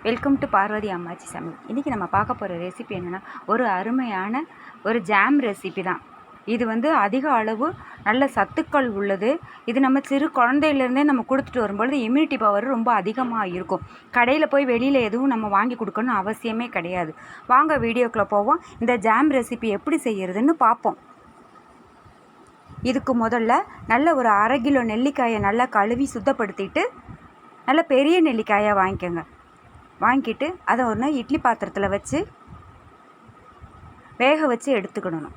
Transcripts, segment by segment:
Welcome to Parvati அம்மாச்சி சமையல். இன்றைக்கி நம்ம பார்க்க போகிற ரெசிபி என்னென்னா ஒரு அருமையான ஒரு ஜாம் ரெசிபி தான். இது அதிக அளவு நல்ல சத்துக்கள் உள்ளது. இது நம்ம சிறு குழந்தையிலேருந்தே நம்ம கொடுத்துட்டு வரும்பொழுது இம்யூனிட்டி பவர் ரொம்ப அதிகமாக இருக்கும். கடையில் போய் வெளியில் எதுவும் நம்ம வாங்கி கொடுக்கணும்னு அவசியமே கிடையாது. வாங்க வீடியோக்குள்ளே போவோம். இந்த ஜாம் ரெசிபி எப்படி செய்கிறதுன்னு பார்ப்போம். இதுக்கு முதல்ல நல்ல ஒரு 1/2 கிலோ நெல்லிக்காயை நல்லா கழுவி சுத்தப்படுத்திட்டு நல்ல பெரிய நெல்லிக்காயை வாங்கிக்கிட்டு அதை ஒன்று இட்லி பாத்திரத்தில் வச்சு வேக வச்சு எடுத்துக்கிடணும்.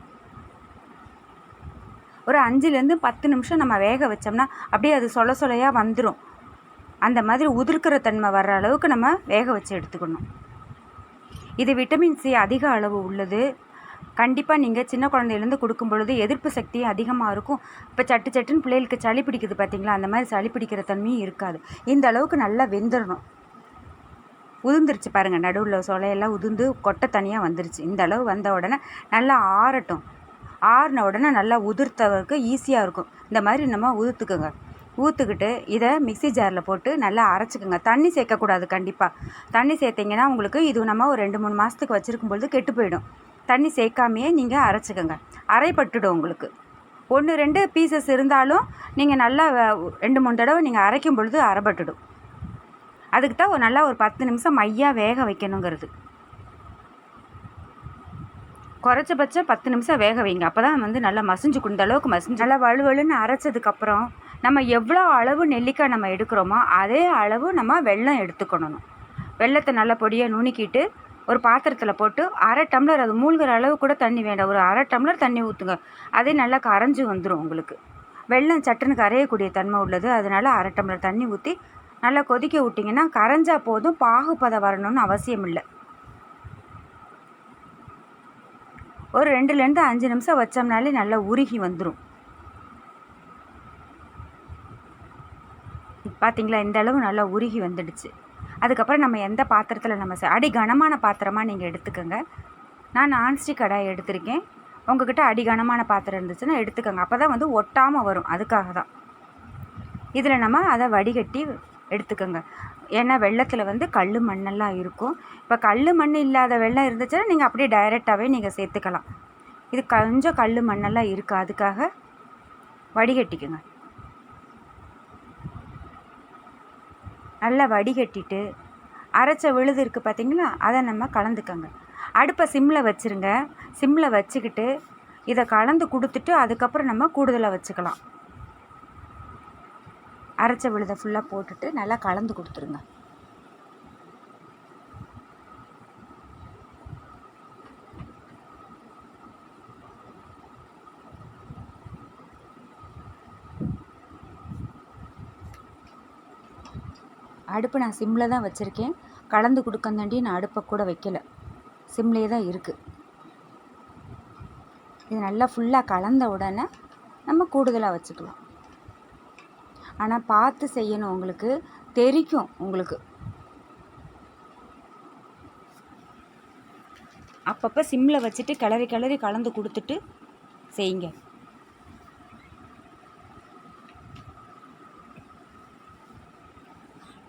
ஒரு 5லேருந்து 10 நிமிஷம் நம்ம வேக வச்சோம்னா அப்படியே அது சொலையாக வந்துடும். அந்த மாதிரி உதிர்க்கிற தன்மை வர்ற அளவுக்கு நம்ம வேக வச்சு எடுத்துக்கணும். இது விட்டமின் சி அதிக அளவு உள்ளது. கண்டிப்பாக நீங்கள் சின்ன குழந்தையிலேருந்து கொடுக்கும் பொழுது எதிர்ப்பு சக்தியும் அதிகமாக இருக்கும். இப்போ சட்டுன்னு பிள்ளைகளுக்கு சளி பிடிக்குது பார்த்தீங்களா, அந்த மாதிரி சளி பிடிக்கிற தன்மையும் இருக்காது. இந்த அளவுக்கு நல்லா வெந்துடணும். உதிர்ந்துருச்சு பாருங்கள், நடுவில் சொலையெல்லாம் உதிர்ந்து கொட்டை தனியாக வந்துருச்சு. இந்த அளவு வந்த உடனே நல்லா ஆறட்டும். ஆறின உடனே நல்லா உதிர்த்தவருக்கு ஈஸியாக இருக்கும். இந்த மாதிரி நம்ம ஊற்றுக்கிட்டு இதை மிக்சி ஜாரில் போட்டு நல்லா அரைச்சிக்கோங்க. தண்ணி சேர்க்கக்கூடாது. கண்டிப்பாக தண்ணி சேர்த்திங்கன்னா உங்களுக்கு இது நம்ம ஒரு 2-3 மாதத்துக்கு வச்சுருக்கும் பொழுது கெட்டு போயிடும். தண்ணி சேர்க்காமையே நீங்கள் அரைச்சிக்கோங்க. அரைப்பட்டுடும். உங்களுக்கு 1-2 பீசஸ் இருந்தாலும் நீங்கள் நல்லா 2-3 தடவை நீங்கள் அரைக்கும் பொழுது அரைப்பட்டுடும். அதுக்கு தான் நல்லா ஒரு 10 நிமிஷம் மையாக வேக வைக்கணுங்கிறது. குறைச்சபட்சம் 10 நிமிஷம் வேக வைங்க. அப்போ தான் நல்லா இந்த அளவுக்கு மசிஞ்சு நல்லா வலுவலுன்னு அரைச்சதுக்கப்புறம் நம்ம எவ்வளோ அளவு நெல்லிக்காய் நம்ம எடுக்கிறோமோ அதே அளவு நம்ம வெல்லம் எடுத்துக்கணும். வெல்லத்தை நல்லா பொடியாக நுணுக்கிட்டு ஒரு பாத்திரத்தில் போட்டு 1/2 டம்ளர், அது மூழ்கிற அளவு கூட தண்ணி வேண்டாம், ஒரு 1/2 டம்ளர் தண்ணி ஊற்றுங்க. அதே நல்லா கரைஞ்சி வந்துடும். உங்களுக்கு வெல்லம் சட்டுன்னு கரையக்கூடிய தன்மை உள்ளது. அதனால் 1/2 டம்ளர் தண்ணி ஊற்றி நல்லா கொதிக்க விட்டிங்கன்னா கரைஞ்சா போதும். பாகுபதம் வரணும்னு அவசியம் இல்லை. ஒரு 2லேருந்து 5 நிமிஷம் வச்சோம்னாலே நல்லா உருகி வந்துடும். பார்த்தீங்களா, இந்த அளவு நல்லா உருகி வந்துடுச்சு. அதுக்கப்புறம் நம்ம எந்த பாத்திரத்தில் நம்ம கனமான பாத்திரமாக நீங்கள் எடுத்துக்கோங்க. நான் நான்ஸ்டிக் கடாய் எடுத்திருக்கேன். உங்கள்கிட்ட கனமான பாத்திரம் இருந்துச்சுன்னா எடுத்துக்கோங்க. அப்போ தான் ஒட்டாமல் வரும். அதுக்காக தான் இதில் நம்ம அதை வடிகட்டி எடுத்துக்கோங்க. ஏன்னா வெள்ளத்தில் கல் மண்ணெல்லாம் இருக்கும். இப்போ கல் மண் இல்லாத வெள்ளம் இருந்துச்சுன்னா நீங்கள் அப்படியே டைரெக்டாகவே நீங்கள் சேர்த்துக்கலாம். இது கொஞ்சம் கல் மண்ணெல்லாம் இருக்குது, அதுக்காக வடிகட்டிக்குங்க. நல்லா வடிகட்டிட்டு அரைச்ச விழுது இருக்குது பார்த்தீங்களா, அதை நம்ம கலந்துக்கோங்க. அடுப்பை சிம்மில் வச்சுருங்க. சிம்மில் வச்சுக்கிட்டு இதை கலந்து கொடுத்துட்டு அதுக்கப்புறம் நம்ம கூடுதலாக வச்சுக்கலாம். அரைச்ச விழுதை ஃபுல்லாக போட்டுட்டு நல்லா கலந்து கொடுத்துருங்க. அடுப்பு நான் சிம்மில் தான் வச்சுருக்கேன். கலந்து கொடுக்கந்தாண்டி நான் அடுப்பை கூட வைக்கலை, சிம்லேயே தான் இருக்குது. இது நல்லா ஃபுல்லாக கலந்த உடனே நம்ம கூடுதலாக வச்சுக்கலாம். ஆனால் பார்த்து செய்யணும், உங்களுக்கு தெரிக்கும். உங்களுக்கு அப்பப்போ சிம்மில் வச்சுட்டு கிளறி கலந்து கொடுத்துட்டு செய்யுங்க.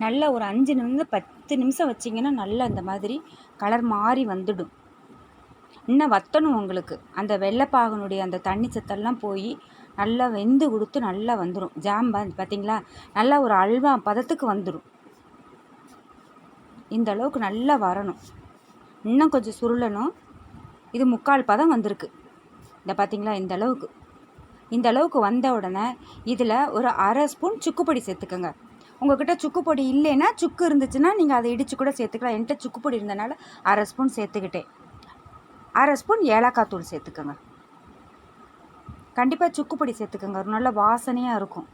நல்லா ஒரு 5-10 நிமிஷம் வச்சிங்கன்னா நல்லா இந்த மாதிரி கலர் மாறி வந்துடும். இன்னும் வற்றணும். உங்களுக்கு அந்த வெள்ளைப்பாகனுடைய அந்த தண்ணி சத்தெல்லாம் போய் நல்லா வெந்து கொடுத்து நல்லா வந்துடும். ஜாம் பார்த்திங்களா, நல்லா ஒரு அல்வா பதத்துக்கு வந்துடும். இந்த அளவுக்கு நல்லா வரணும். இன்னும் கொஞ்சம் சுருளணும். இது 3/4 பதம் வந்திருக்கு. இந்த பார்த்திங்களா, இந்த அளவுக்கு வந்த உடனே இதில் ஒரு 1/2 ஸ்பூன் சுக்குப்பொடி சேர்த்துக்கோங்க. உங்கள்கிட்ட சுக்குப்பொடி இல்லைன்னா, சுக்கு இருந்துச்சுன்னா நீங்கள் அதை இடித்து கூட சேர்த்துக்கலாம். என்கிட்ட சுக்குப்பொடி இருந்தனால 1/2 ஸ்பூன் சேர்த்துக்கிட்டேன். 1/2 ஸ்பூன் ஏலக்காய் தூள் சேர்த்துக்கோங்க. கண்டிப்பாக சுக்குப்பொடி சேர்த்துக்கோங்க, ஒரு நல்ல வாசனையாக இருக்கும்.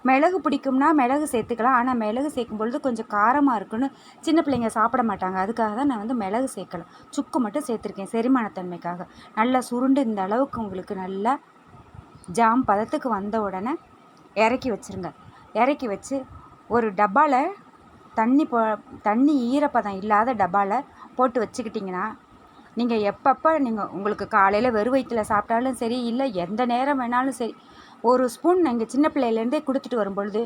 மிளகு பிடிக்கும்னா மிளகு சேர்த்துக்கலாம். ஆனால் மிளகு சேர்க்கும் பொழுது கொஞ்சம் காரமாக இருக்குன்னு சின்ன பிள்ளைங்க சாப்பிட மாட்டாங்க. அதுக்காக தான் நான் மிளகு சேர்க்கலை, சுக்கு மட்டும் சேர்த்துருக்கேன் செரிமானத்தன்மைக்காக. நல்லா சுருண்டு இந்த அளவுக்கு உங்களுக்கு நல்லா ஜாம் பதத்துக்கு வந்த உடனே இறக்கி வச்சுருங்க. இறக்கி வச்சு ஒரு டப்பாவில் தண்ணி ஈரப்பதம் இல்லாத டப்பாவில் போட்டு வச்சுக்கிட்டிங்கன்னா நீங்கள் எப்பப்போ உங்களுக்கு காலையில் வெறும் வயிற்றில் சாப்பிட்டாலும் சரி, இல்லை எந்த நேரம் வேணாலும் சரி, ஒரு ஸ்பூன் நீங்கள் சின்ன பிள்ளையிலேருந்தே கொடுத்துட்டு வரும்பொழுது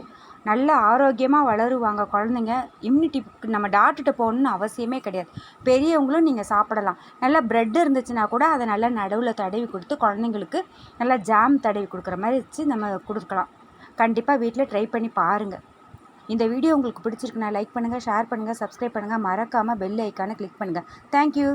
நல்ல ஆரோக்கியமாக வளருவாங்க குழந்தைங்க. இம்யூனிட்டி நம்ம டாக்டர்கிட்ட போகணுன்னு அவசியமே கிடையாது. பெரியவங்களும் நீங்கள் சாப்பிடலாம். நல்லா ப்ரெட் இருந்துச்சுன்னா கூட அதை நல்லா நடுவில் தடவி கொடுத்து குழந்தைங்களுக்கு நல்லா ஜாம் தடவி கொடுக்குற மாதிரி வச்சு நம்ம கொடுக்கலாம். கண்டிப்பாக வீட்டில் ட்ரை பண்ணி பாருங்கள். இந்த வீடியோ உங்களுக்கு பிடிச்சிருக்குன்னா லைக் பண்ணுங்கள், ஷேர் பண்ணுங்கள், சப்ஸ்கிரைப் பண்ணுங்கள். மறக்காமல் பெல் ஐக்கானை கிளிக் பண்ணுங்கள். தேங்க்யூ.